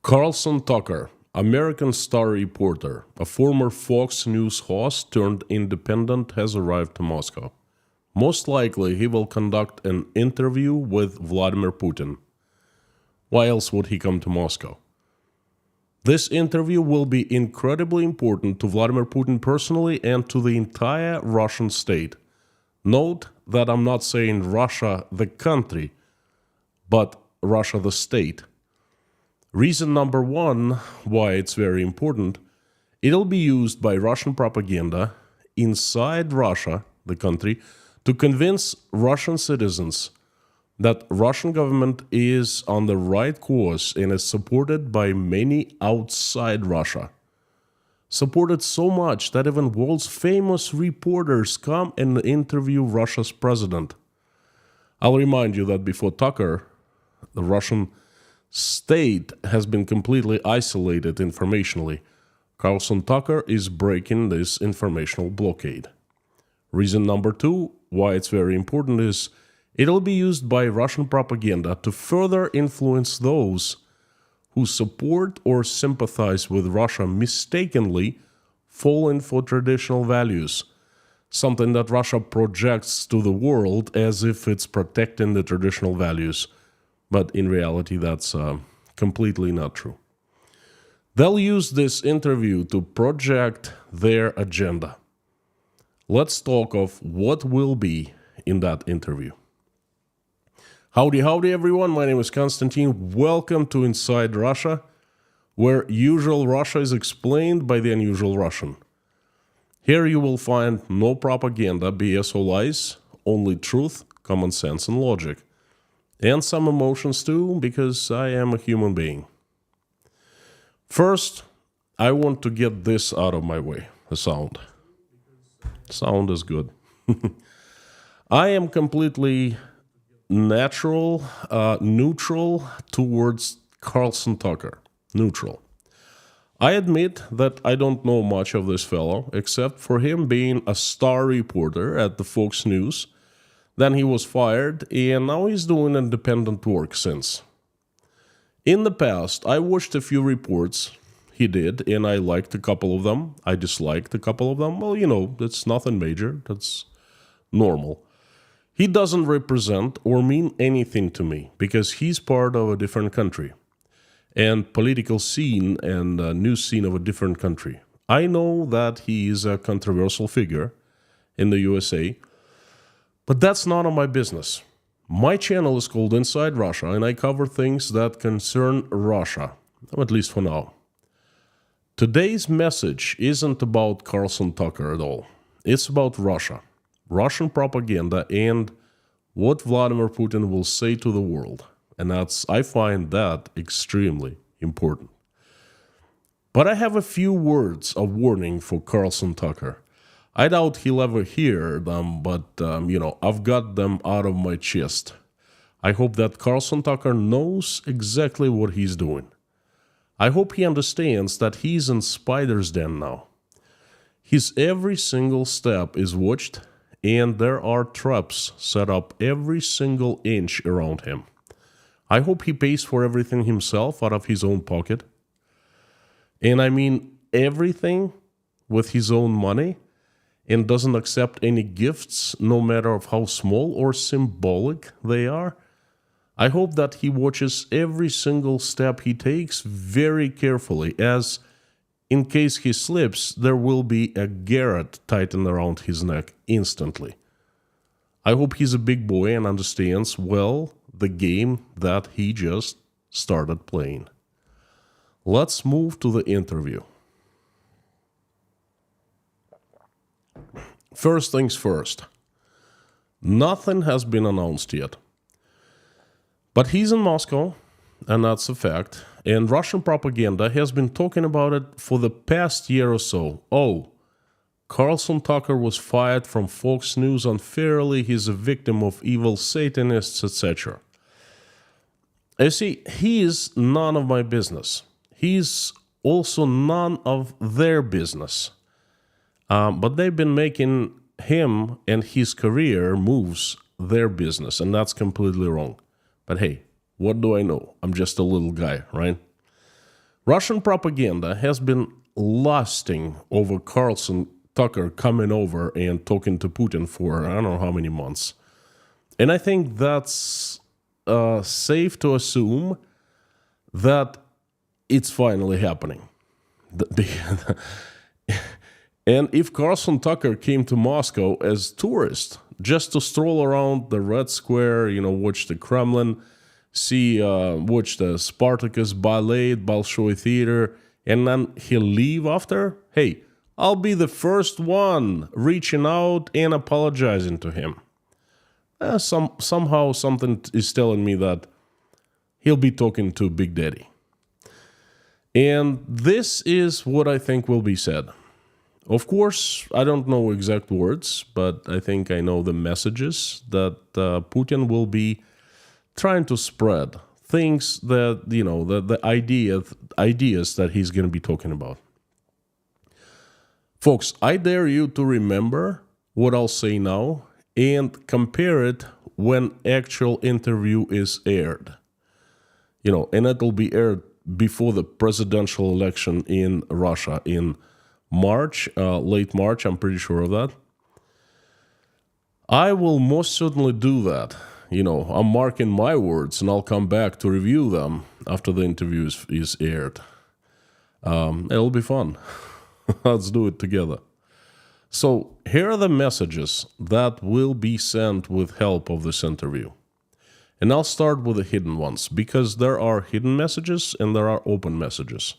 Carlson Tucker, American Star reporter, a former Fox News host turned independent, has arrived to Moscow. Most likely, he will conduct an interview with Vladimir Putin. Why else would he come to Moscow? This interview will be incredibly important to Vladimir Putin personally and to the entire Russian state. Note that I'm not saying Russia the country, but Russia the state. Reason number one why it's very important, it'll be used by Russian propaganda inside Russia, the country, to convince Russian citizens that Russian government is on the right course and is supported by many outside Russia. Supported so much that even world's famous reporters come and interview Russia's president. I'll remind you that before Tucker, the Russian state has been completely isolated informationally. Carlson Tucker is breaking this informational blockade. Reason number two why it's very important is it'll be used by Russian propaganda to further influence those who support or sympathize with Russia mistakenly falling for traditional values, something that Russia projects to the world as if it's protecting the traditional values. But in reality, that's completely not true. They'll use this interview to project their agenda. Let's talk of what will be in that interview. Howdy, everyone. My name is Konstantin. Welcome to Inside Russia, where usual Russia is explained by the unusual Russian. Here you will find no propaganda, BS or lies, only truth, common sense, and logic. And some emotions too, because I am a human being. First, I want to get this out of my way, the sound. Sound is good. I am completely neutral towards Carlson Tucker. Neutral. I admit that I don't know much of this fellow, except for him being a star reporter at the Fox News. Then he was fired, and now he's doing independent work since. In the past, I watched a few reports he did, and I liked a couple of them. I disliked a couple of them. Well, that's nothing major. That's normal. He doesn't represent or mean anything to me, because he's part of a different country, and political scene and news scene of a different country. I know that he is a controversial figure in the USA, but that's none of my business. My channel is called Inside Russia, and I cover things that concern Russia, at least for now. Today's message isn't about Carlson Tucker at all. It's about Russia, Russian propaganda, and what Vladimir Putin will say to the world. And I find that extremely important. But I have a few words of warning for Carlson Tucker. I doubt he'll ever hear them, but, I've got them out of my chest. I hope that Carlson Tucker knows exactly what he's doing. I hope he understands that he's in spider's den now. His every single step is watched, and there are traps set up every single inch around him. I hope he pays for everything himself out of his own pocket. And I mean everything with his own money, and doesn't accept any gifts, no matter of how small or symbolic they are. I hope that he watches every single step he takes very carefully, as in case he slips, there will be a garrote tightened around his neck instantly. I hope he's a big boy and understands well the game that he just started playing. Let's move to the interview. First things first, nothing has been announced yet. But he's in Moscow, and that's a fact, and Russian propaganda has been talking about it for the past year or so. Oh, Carlson Tucker was fired from Fox News unfairly, he's a victim of evil Satanists, etc. You see, he is none of my business. He's also none of their business. But they've been making him and his career moves their business, and that's completely wrong. But hey, what do I know? I'm just a little guy, right? Russian propaganda has been lusting over Carlson Tucker coming over and talking to Putin for I don't know how many months. And I think that's safe to assume that it's finally happening. And if Carlson Tucker came to Moscow as tourist, just to stroll around the Red Square, watch the Kremlin, watch the Spartacus Ballet, Bolshoi Theater, and then he'll leave after, hey, I'll be the first one reaching out and apologizing to him. Somehow something is telling me that he'll be talking to Big Daddy. And this is what I think will be said. Of course, I don't know exact words, but I think I know the messages that Putin will be trying to spread. Things that, the ideas that he's going to be talking about. Folks, I dare you to remember what I'll say now and compare it when actual interview is aired. And it'll be aired before the presidential election in Russia in March, late March, I'm pretty sure of that. I will most certainly do that. I'm marking my words, and I'll come back to review them after the interview is aired. It'll be fun. Let's do it together. So here are the messages that will be sent with help of this interview. And I'll start with the hidden ones, because there are hidden messages and there are open messages.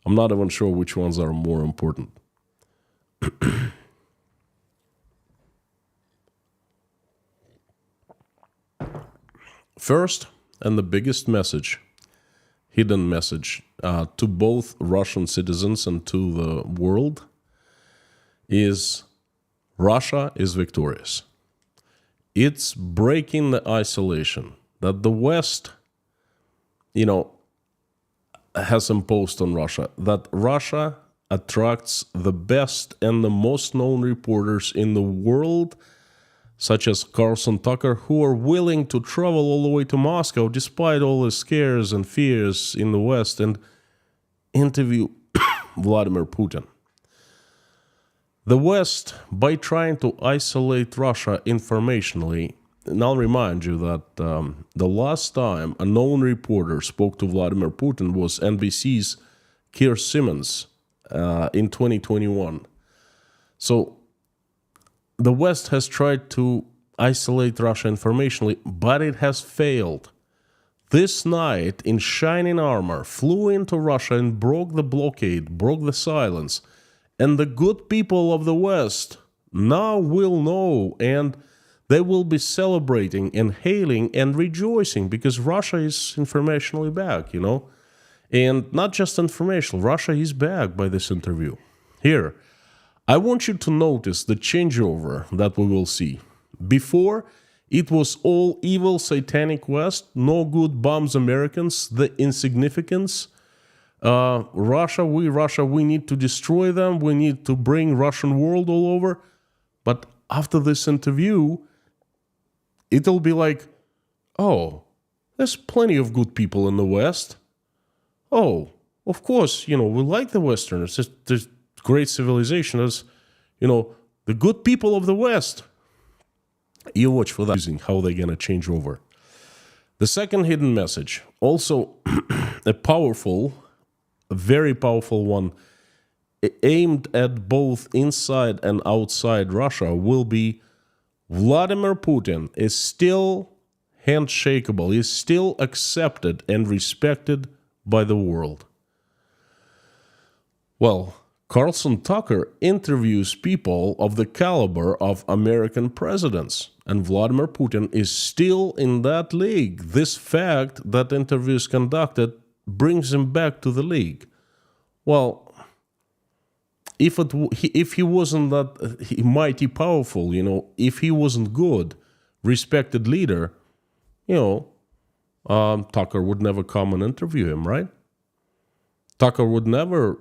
I'm not even sure which ones are more important. First, and the biggest message, hidden message, to both Russian citizens and to the world is Russia is victorious. It's breaking the isolation that the West, has imposed on Russia, that Russia attracts the best and the most known reporters in the world, such as Carlson Tucker, who are willing to travel all the way to Moscow despite all the scares and fears in the West and interview Vladimir Putin. The West, by trying to isolate Russia informationally, and I'll remind you that the last time a known reporter spoke to Vladimir Putin was NBC's Keir Simmons in 2021. So the West has tried to isolate Russia informationally, but it has failed. This night, in shining armor, flew into Russia and broke the blockade, broke the silence. And the good people of the West now will know, and they will be celebrating and hailing and rejoicing because Russia is informationally back, And not just informational, Russia is back by this interview. Here, I want you to notice the changeover that we will see. Before, it was all evil, satanic West, no good bums Americans, the insignificance. Russia, we need to destroy them. We need to bring Russian world all over. But after this interview, it'll be like, oh, there's plenty of good people in the West. Oh, of course, we like the Westerners. There's great civilization. There's, the good people of the West. You watch for that, how they're going to change over. The second hidden message, also a very powerful one, aimed at both inside and outside Russia, will be Vladimir Putin is still handshakeable, is still accepted and respected by the world. Well, Carlson Tucker interviews people of the caliber of American presidents, and Vladimir Putin is still in that league. This fact that interview is conducted brings him back to the league. Well, if he wasn't that mighty powerful, if he wasn't good, respected leader, Tucker would never come and interview him, right? Tucker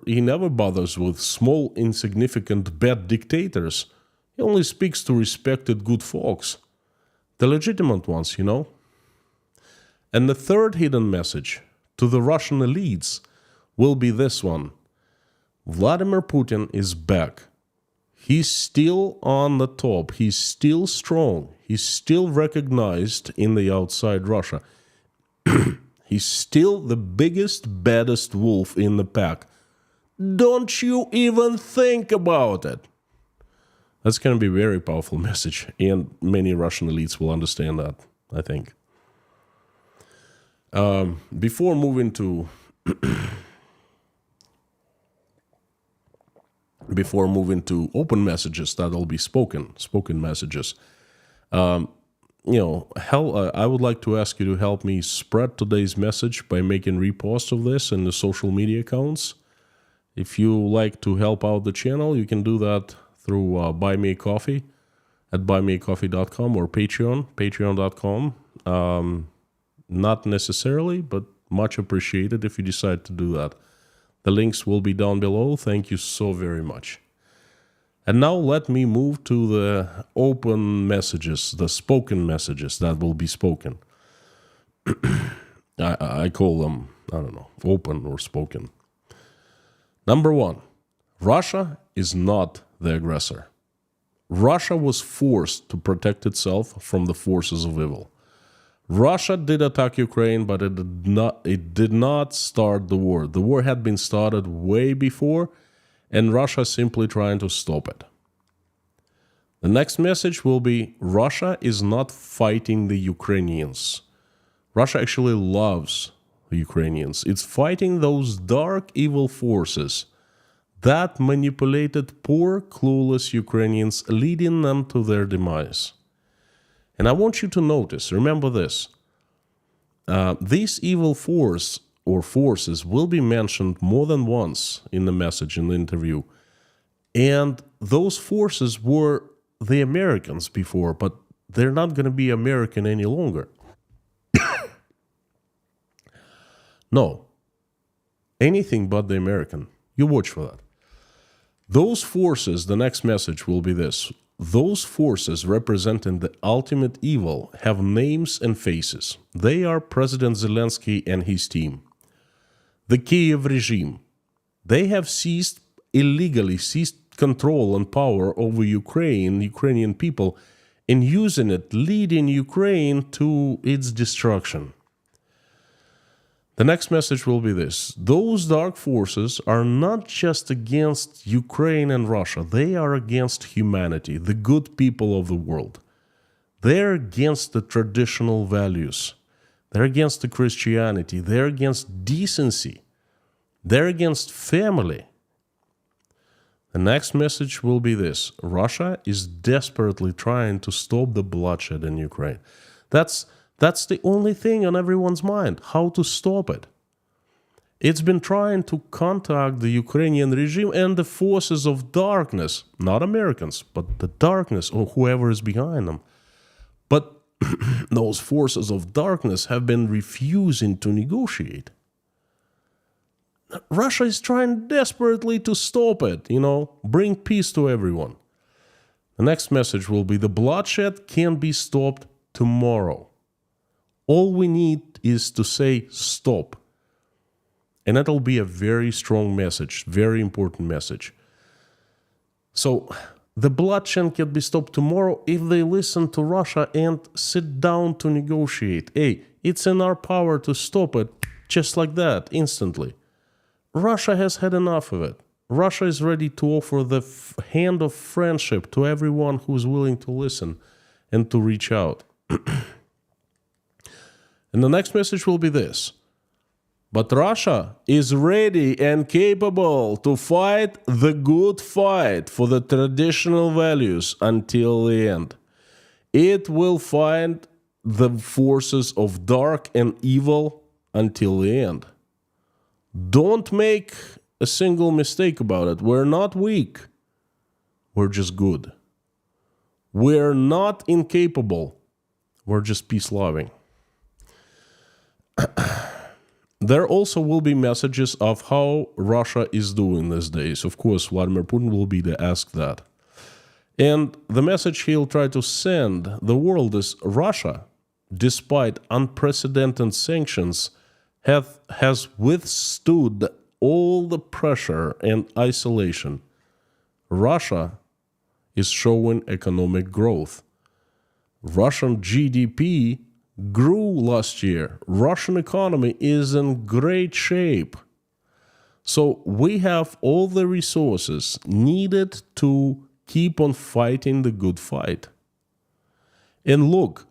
he never bothers with small, insignificant, bad dictators. He only speaks to respected good folks, the legitimate ones, And the third hidden message to the Russian elites will be this one. Vladimir Putin is back. He's still on the top. He's still strong. He's still recognized in the outside Russia. He's still the biggest, baddest wolf in the pack. Don't you even think about it. That's going to be a very powerful message, and many Russian elites will understand that, I think. Before moving to open messages that'll be spoken messages, I would like to ask you to help me spread today's message by making reposts of this in the social media accounts. If you like to help out the channel, you can do that through Buy Me a Coffee at buymeacoffee.com or patreon.com. Not necessarily, but much appreciated if you decide to do that. The links will be down below. Thank you so very much. And now let me move to the open messages, the spoken messages that will be spoken. I call them, I don't know, open or spoken. Number one, Russia is not the aggressor. Russia was forced to protect itself from the forces of evil. Russia did attack Ukraine, but it did not start the war. The war had been started way before, and Russia is simply trying to stop it. The next message will be, Russia is not fighting the Ukrainians. Russia actually loves the Ukrainians. It's fighting those dark, evil forces that manipulated poor, clueless Ukrainians, leading them to their demise. And I want you to notice, remember this, these evil forces will be mentioned more than once in the message, in the interview. And those forces were the Americans before, but they're not going to be American any longer. No, anything but the American. You watch for that. Those forces, the next message will be this. Those forces representing the ultimate evil have names and faces. They are President Zelensky and his team. The Kiev regime. They have illegally seized control and power over Ukrainian people, and using it, leading Ukraine to its destruction. The next message will be this. Those dark forces are not just against Ukraine and Russia. They are against humanity, the good people of the world. They're against the traditional values. They're against the Christianity. They're against decency. They're against family. The next message will be this. Russia is desperately trying to stop the bloodshed in Ukraine. That's the only thing on everyone's mind, how to stop it. It's been trying to contact the Ukrainian regime and the forces of darkness, not Americans, but the darkness or whoever is behind them. But those forces of darkness have been refusing to negotiate. Russia is trying desperately to stop it, bring peace to everyone. The next message will be the bloodshed can be stopped tomorrow. All we need is to say stop. And that'll be a very strong message, very important message. So the bloodshed can be stopped tomorrow if they listen to Russia and sit down to negotiate. Hey, it's in our power to stop it just like that, instantly. Russia has had enough of it. Russia is ready to offer the hand of friendship to everyone who is willing to listen and to reach out. And the next message will be this. But Russia is ready and capable to fight the good fight for the traditional values until the end. It will fight the forces of dark and evil until the end. Don't make a single mistake about it. We're not weak. We're just good. We're not incapable. We're just peace-loving. There also will be messages of how Russia is doing these days. Of course, Vladimir Putin will be asked that. And the message he'll try to send the world is Russia, despite unprecedented sanctions, has withstood all the pressure and isolation, Russia is showing economic growth. Russian GDP grew last year. Russian economy is in great shape. So we have all the resources needed to keep on fighting the good fight. And look,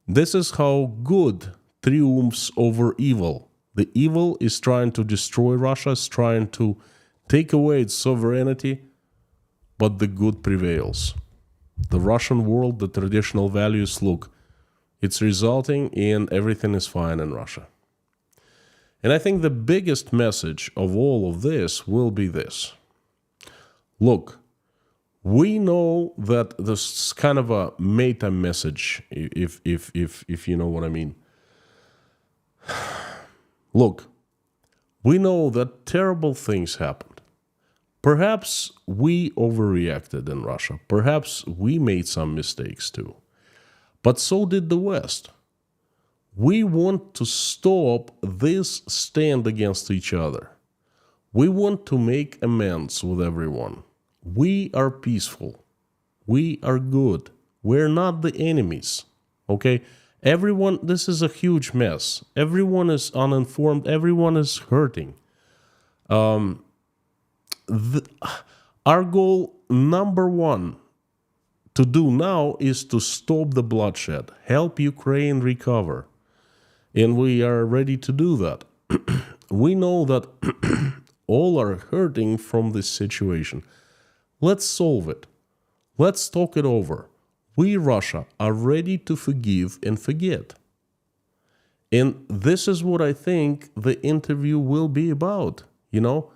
this is how good triumphs over evil. The evil is trying to destroy Russia, is trying to take away its sovereignty, but the good prevails. The Russian world, the traditional values, look, it's resulting in everything is fine in Russia. And I think the biggest message of all of this will be this. Look, we know that this is kind of a meta message, if you know what I mean. Look, we know that terrible things happened. Perhaps we overreacted in Russia. Perhaps we made some mistakes too. But so did the West. We want to stop this stand against each other. We want to make amends with everyone. We are peaceful. We are good. We're not the enemies. Okay? Everyone, this is a huge mess. Everyone is uninformed. Everyone is hurting. Our goal number one to do now is to stop the bloodshed, help Ukraine recover. And we are ready to do that. We know that all are hurting from this situation. Let's solve it. Let's talk it over. We, Russia, are ready to forgive and forget. And this is what I think the interview will be about. You know,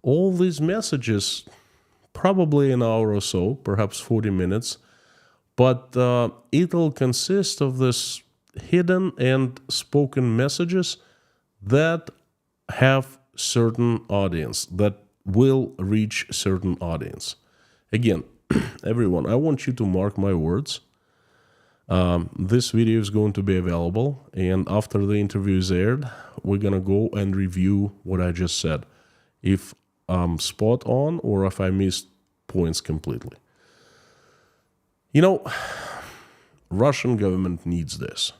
all these messages, probably an hour or so, perhaps 40 minutes, but it'll consist of this hidden and spoken messages that have certain audience, that will reach certain audience. Again, everyone, I want you to mark my words. This video is going to be available, and after the interview is aired, we're going to go and review what I just said, if I'm spot on or if I missed points completely. You know, Russian government needs this.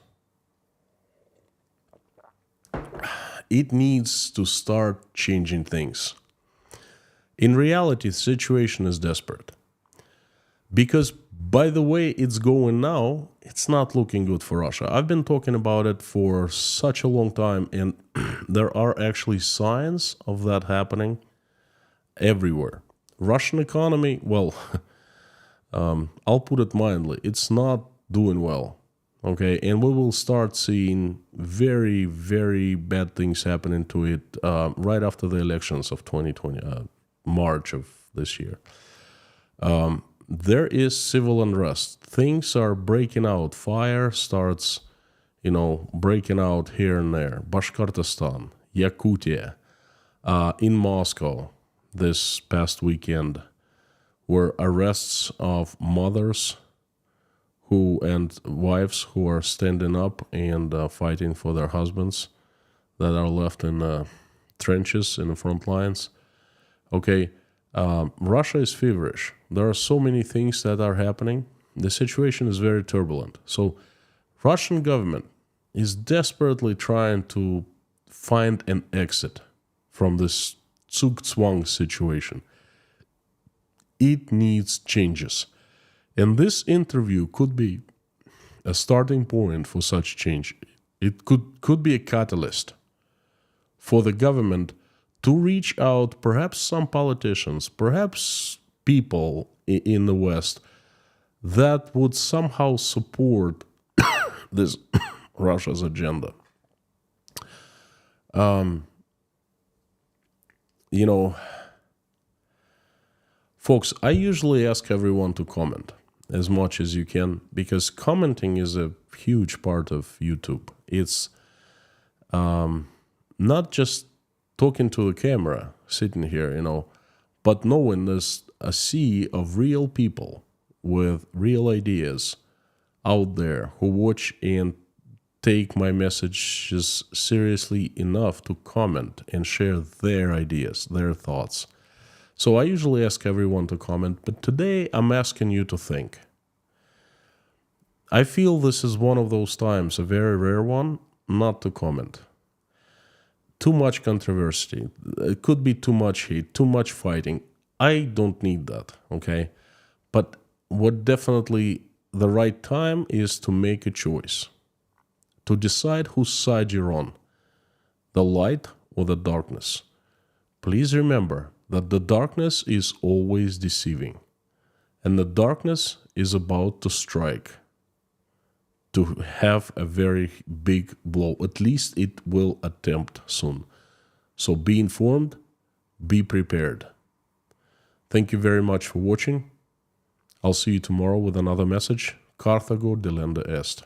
It needs to start changing things. In reality, the situation is desperate. Because by the way it's going now, it's not looking good for Russia. I've been talking about it for such a long time, and there are actually signs of that happening everywhere. Russian economy, well, I'll put it mildly, it's not doing well. Okay, and we will start seeing very, very bad things happening to it right after the elections of 2020, March of this year. There is civil unrest. Things are breaking out. Fire starts, breaking out here and there. Bashkortostan, Yakutia, in Moscow this past weekend were arrests of mothers and wives who are standing up and fighting for their husbands that are left in trenches in the front lines. Okay, Russia is feverish. There are so many things that are happening. The situation is very turbulent. So Russian government is desperately trying to find an exit from this Zugzwang situation. It needs changes. And this interview could be a starting point for such change. It could be a catalyst for the government to reach out, perhaps some politicians, perhaps people in the West that would somehow support this Russia's agenda. Folks, I usually ask everyone to comment as much as you can, because commenting is a huge part of YouTube. It's not just talking to the camera, sitting here, but knowing there's a sea of real people with real ideas out there who watch and take my messages seriously enough to comment and share their ideas, their thoughts. So I usually ask everyone to comment, but today I'm asking you to think. I feel this is one of those times, a very rare one, not to comment. Too much controversy. It could be too much hate, too much fighting. I don't need that, okay? But what definitely the right time is to make a choice. To decide whose side you're on, the light or the darkness. Please remember that the darkness is always deceiving, and the darkness is about to strike, to have a very big blow. At least it will attempt soon. So be informed, be prepared. Thank you very much for watching. I'll see you tomorrow with another message. Carthago delenda est.